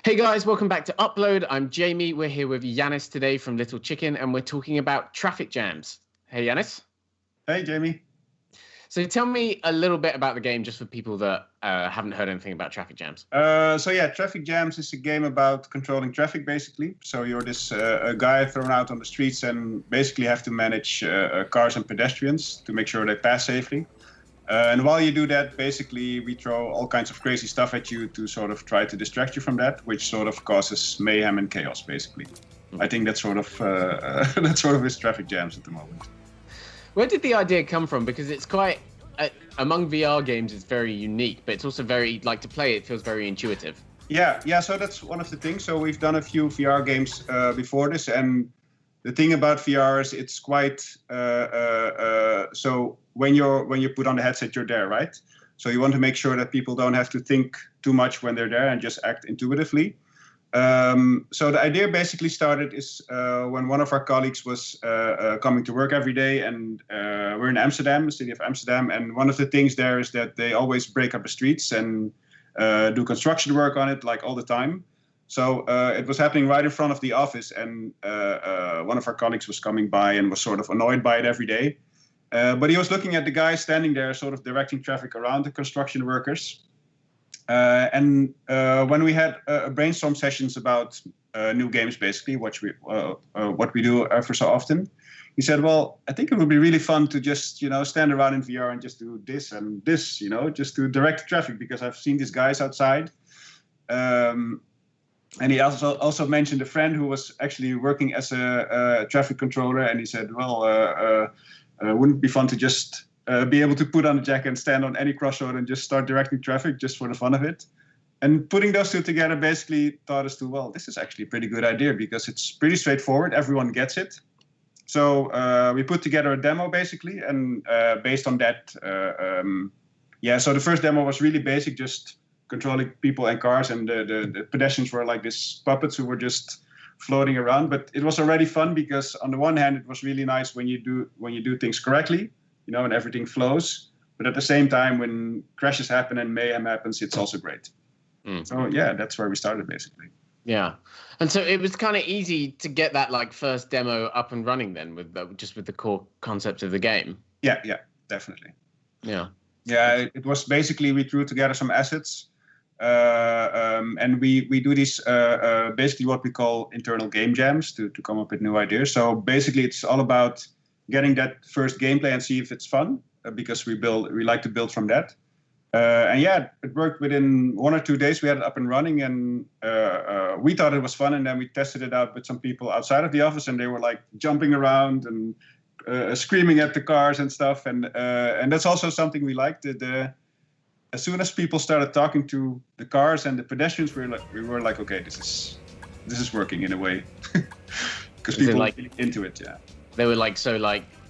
Hey guys, welcome back to Upload. I'm Jamie. We're here with Yanis today from Little Chicken, and we're talking about traffic jams. Hey Yanis. Hey Jamie. So tell me a little bit about the game, just for people that haven't heard anything about traffic jams. Traffic jams is a game about controlling traffic, basically. So you're this a guy thrown out on the streets and basically have to manage cars and pedestrians to make sure they pass safely. And while you do that, basically, we throw all kinds of crazy stuff at you to sort of try to distract you from that, which sort of causes mayhem and chaos, basically. I think that's sort of is traffic jams at the moment. Where did the idea come from? Because it's quite, among VR games, it's very unique, but it's also very, like to play, it feels very intuitive. Yeah, so that's one of the things. So we've done a few VR games before this, and the thing about VR is it's quite so when you put on the headset, you're there, right? So you want to make sure that people don't have to think too much when they're there and just act intuitively. So the idea basically started is when one of our colleagues was coming to work every day, and we're in Amsterdam, the city of Amsterdam, and one of the things there is that they always break up the streets and do construction work on it like all the time. So it was happening right in front of the office, and one of our colleagues was coming by and was sort of annoyed by it every day. But he was looking at the guy standing there, sort of directing traffic around the construction workers. And when we had brainstorm sessions about new games, basically, what we do ever so often, he said, well, I think it would be really fun to just, stand around in VR and just do this and this, just to direct traffic, because I've seen these guys outside. And he also mentioned a friend who was actually working as a traffic controller, and he said, well, wouldn't it be fun to just be able to put on a jacket and stand on any crossroad and just start directing traffic just for the fun of it? And putting those two together basically taught us well, this is actually a pretty good idea because it's pretty straightforward. Everyone gets it. So we put together a demo basically, and based on that, so the first demo was really basic, just controlling people and cars, and the pedestrians were like these puppets who were just floating around. But it was already fun because on the one hand, it was really nice when you do things correctly, and everything flows. But at the same time, when crashes happen and mayhem happens, it's also great. So yeah, that's where we started basically. Yeah, and so it was kind of easy to get that like first demo up and running then with the core concept of the game. Yeah, definitely. Yeah, it was basically we threw together some assets. And we do these basically what we call internal game jams to come up with new ideas. So basically it's all about getting that first gameplay and see if it's fun, because we like to build from that. And yeah, it worked within 1 or 2 days. We had it up and running, and we thought it was fun. And then we tested it out with some people outside of the office, and they were like jumping around and screaming at the cars and stuff. And that's also something we liked. As soon as people started talking to the cars and the pedestrians, we were like, okay, this is working in a way, because people were really into it. Yeah, they were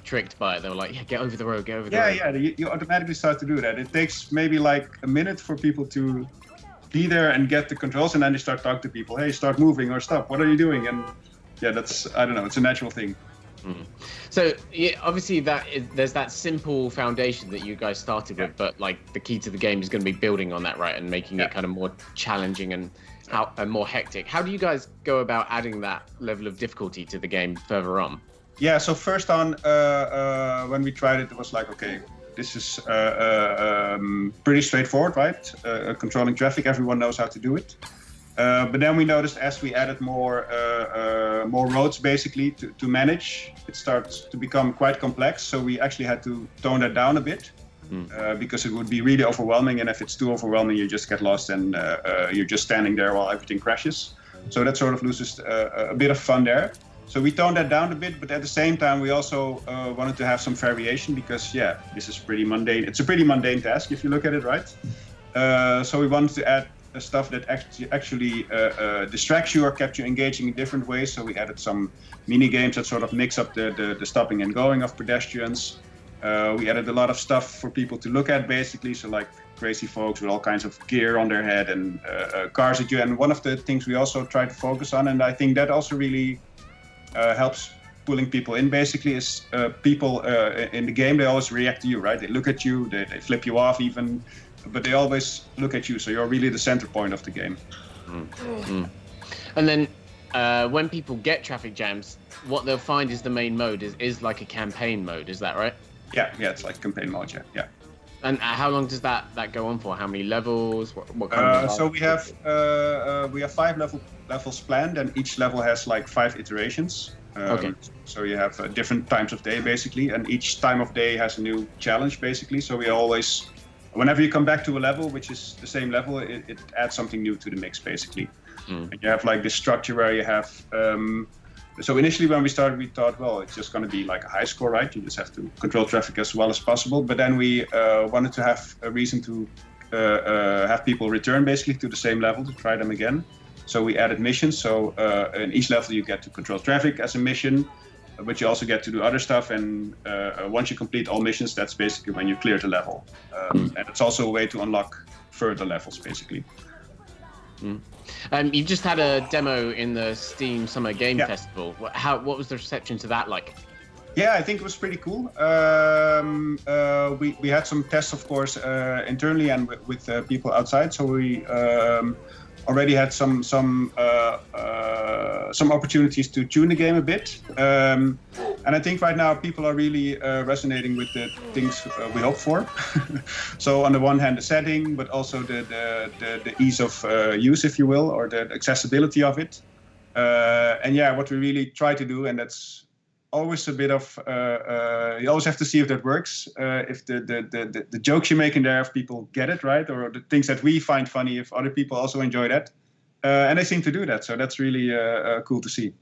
tricked by it. They were like, yeah, get over the road, get over the road. Yeah, you automatically start to do that. It takes maybe like a minute for people to be there and get the controls, and then they start talking to people. Hey, start moving or stop. What are you doing? And yeah, I don't know. It's a natural thing. So yeah, obviously there's that simple foundation that you guys started with, but like the key to the game is going to be building on that, right, and making it kind of more challenging and more hectic. How do you guys go about adding that level of difficulty to the game further on? Yeah, so first on when we tried it, it was like, okay, this is pretty straightforward, right? Controlling traffic, everyone knows how to do it. But then we noticed as we added more roads basically to manage, it starts to become quite complex. So we actually had to tone that down a bit because it would be really overwhelming. And if it's too overwhelming, you just get lost and you're just standing there while everything crashes. So that sort of loses a bit of fun there. So we toned that down a bit, but at the same time, we also wanted to have some variation because, yeah, this is pretty mundane. It's a pretty mundane task if you look at it, right? So we wanted to add stuff that actually distracts you or kept you engaging in different ways. So we added some mini games that sort of mix up the stopping and going of pedestrians. We added a lot of stuff for people to look at, basically. So like crazy folks with all kinds of gear on their head and cars at you. And one of the things we also try to focus on, and I think that also really helps pulling people in, basically, is people in the game, they always react to you, right? They look at you, they flip you off even, but they always look at you, so you're really the center point of the game. And then when people get traffic jams, what they'll find is the main mode is like a campaign mode. Is that right? Yeah, it's like campaign mode. Yeah. And how long does that go on for? How many levels? What kind of? So we have 5 levels planned, and each level has like 5 iterations. Okay. So you have different times of day basically, and each time of day has a new challenge basically. So we always, whenever you come back to a level which is the same level, it adds something new to the mix basically. And you have like this structure where you have. So initially when we started, we thought, well, it's just going to be like a high score, right? You just have to control traffic as well as possible. But then we wanted to have a reason to have people return basically to the same level to try them again. So we added missions. So in each level you get to control traffic as a mission, but you also get to do other stuff. And once you complete all missions, that's basically when you clear the level. And it's also a way to unlock further levels basically. You've just had a demo in the Steam Summer Game Festival. What was the reception to that like? Yeah, I think it was pretty cool. We had some tests, of course, internally and with people outside. So we already had some opportunities to tune the game a bit. And I think right now people are really resonating with the things we hope for. So on the one hand, the setting, but also the ease of use, if you will, or the accessibility of it. And yeah, what we really try to do, and that's always a bit of, you always have to see if that works. If the jokes you make in there, if people get it, right? Or the things that we find funny, if other people also enjoy that. And they seem to do that. So that's really cool to see.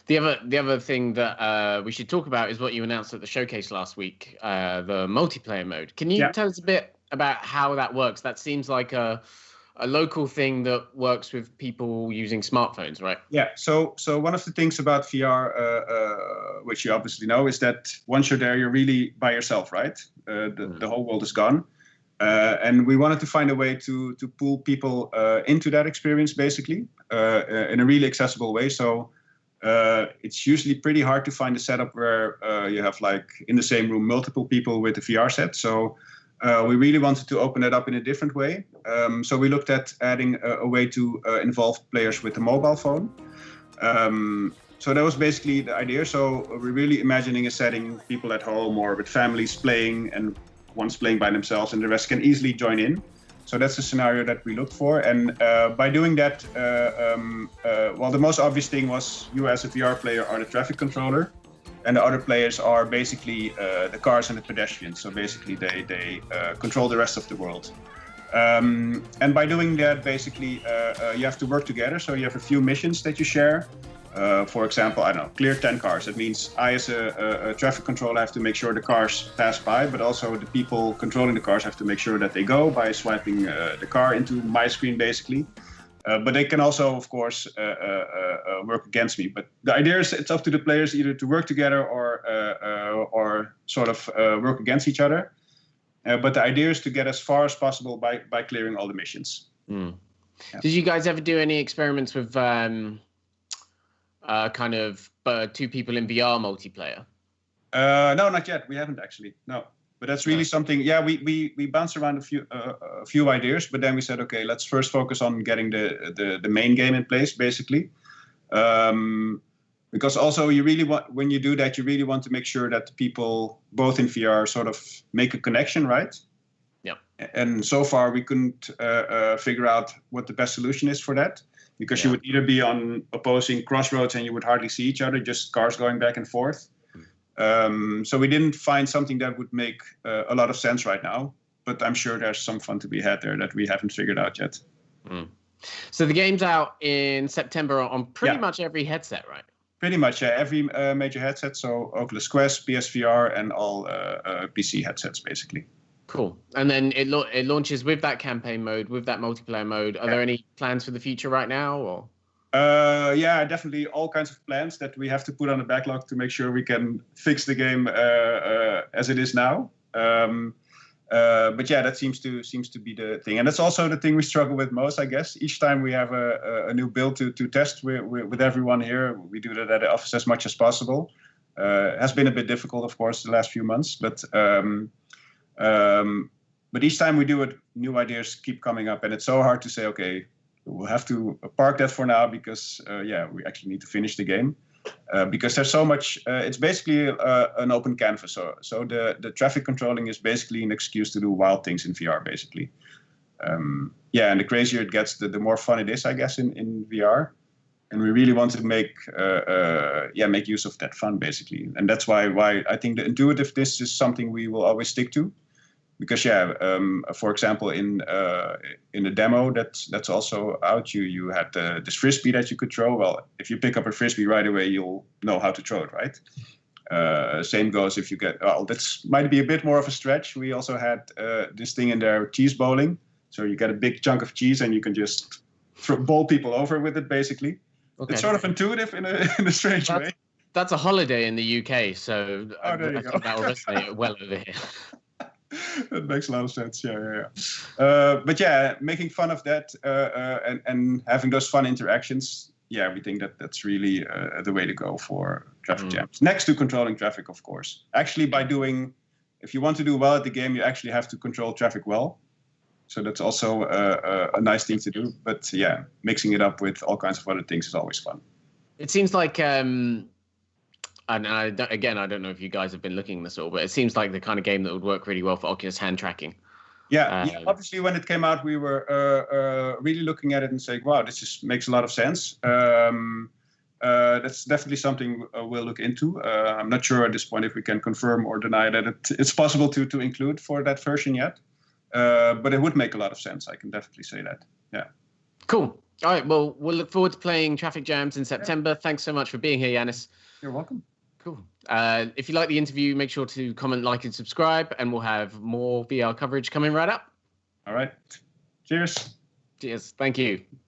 The other thing that we should talk about is what you announced at the showcase last week, the multiplayer mode. Can you tell us a bit about how that works? That seems like a local thing that works with people using smartphones, right? Yeah. So one of the things about VR, which you obviously know, is that once you're there, you're really by yourself, right? The whole world is gone. And we wanted to find a way to pull people into that experience, basically, in a really accessible way. So it's usually pretty hard to find a setup where you have, like, in the same room, multiple people with a VR set. So we really wanted to open it up in a different way. So we looked at adding a way to involve players with a mobile phone. So that was basically the idea. So we're really imagining a setting, people at home or with families playing, and one's playing by themselves and the rest can easily join in. So that's the scenario that we looked for. And by doing that, well, the most obvious thing was you as a VR player are the traffic controller, and the other players are basically the cars and the pedestrians. So basically they control the rest of the world. And by doing that, basically, you have to work together. So you have a few missions that you share. For example, I don't know, clear 10 cars. That means I, as a traffic controller, have to make sure the cars pass by, but also the people controlling the cars have to make sure that they go by swiping the car into my screen, basically. But they can also, of course, work against me. But the idea is it's up to the players either to work together or sort of work against each other. But the idea is to get as far as possible by clearing all the missions. Yeah. Did you guys ever do any experiments with kind of 2 people in VR multiplayer? No, not yet. We haven't actually. No, but that's really something. Yeah, we bounced around a few ideas, but then we said, okay, let's first focus on getting the main game in place, basically. Because also you really want, when you do that, you really want to make sure that people both in VR sort of make a connection, right? Yeah. And so far we couldn't figure out what the best solution is for that. Because you would either be on opposing crossroads and you would hardly see each other, just cars going back and forth. So we didn't find something that would make a lot of sense right now. But I'm sure there's some fun to be had there that we haven't figured out yet. So the game's out in September on pretty much every headset, right? Pretty much, yeah. Every major headset. So Oculus Quest, PSVR, and all PC headsets, basically. Cool. And then it launches with that campaign mode, with that multiplayer mode. Are there any plans for the future right now, or? Yeah, definitely all kinds of plans that we have to put on the backlog to make sure we can fix the game as it is now. But yeah, that seems to be the thing, and that's also the thing we struggle with most, I guess. Each time we have a new build to test with everyone here, we do that at the office as much as possible. It has been a bit difficult, of course, the last few months, but each time we do it, new ideas keep coming up, and it's so hard to say, okay, we'll have to park that for now because we actually need to finish the game. Because there's so much, it's basically an open canvas. So the traffic controlling is basically an excuse to do wild things in VR, basically. And the crazier it gets, the more fun it is, I guess, in VR. And we really want to make use of that fun, basically. And that's why I think the intuitiveness is something we will always stick to. Because for example, in the demo that's also out, you had this frisbee that you could throw. Well, if you pick up a frisbee right away, you'll know how to throw it, right? Same goes if you get. Well, that's might be a bit more of a stretch. We also had this thing in there, cheese bowling. So you get a big chunk of cheese and you can just bowl people over with it, basically. Okay. It's sort of intuitive in a strange way. That's a holiday in the UK, so I think that will resonate well over here. That makes a lot of sense. But making fun of that and having those fun interactions, we think that's really the way to go for traffic jams. Next to controlling traffic, of course. Actually, if you want to do well at the game, you actually have to control traffic well. So that's also a nice thing to do. But mixing it up with all kinds of other things is always fun. It seems like, and I don't know if you guys have been looking this all, but it seems like the kind of game that would work really well for Oculus hand tracking. Obviously, when it came out, we were really looking at it and saying, wow, this makes a lot of sense. That's definitely something we'll look into. I'm not sure at this point if we can confirm or deny that it's possible to include for that version yet. But it would make a lot of sense. I can definitely say that. Yeah. Cool. All right. Well, we'll look forward to playing Traffic Jams in September. Thanks so much for being here, Yannis. You're welcome. Cool. If you like the interview, make sure to comment, like, and subscribe, and we'll have more VR coverage coming right up. All right. Cheers. Cheers. Thank you.